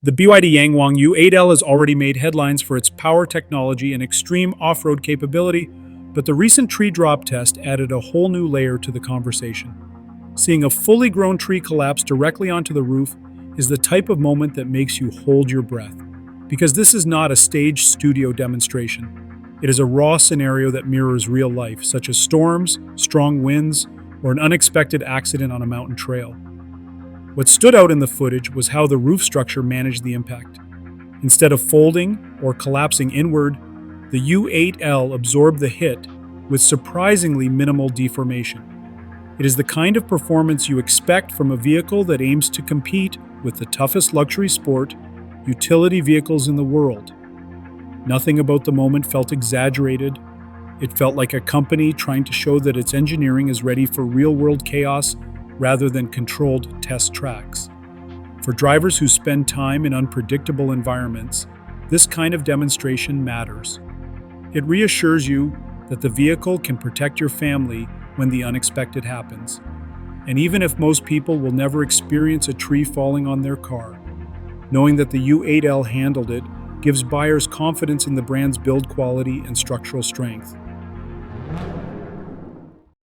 The BYD YangWang U8L has already made headlines for its power technology and extreme off-road capability, but the recent tree drop test added a whole new layer to the conversation. Seeing a fully grown tree collapse directly onto the roof is the type of moment that makes you hold your breath. Because this is not a staged studio demonstration. It is a raw scenario that mirrors real life, such as storms, strong winds, or an unexpected accident on a mountain trail. What stood out in the footage was how the roof structure managed the impact. Instead of folding or collapsing inward, the U8L absorbed the hit with surprisingly minimal deformation. It is the kind of performance you expect from a vehicle that aims to compete with the toughest luxury sport utility vehicles in the world. Nothing about the moment felt exaggerated. It felt like a company trying to show that its engineering is ready for real-world chaos rather than controlled test tracks. For drivers who spend time in unpredictable environments, this kind of demonstration matters. It reassures you that the vehicle can protect your family when the unexpected happens. And even if most people will never experience a tree falling on their car, knowing that the U8L handled it gives buyers confidence in the brand's build quality and structural strength.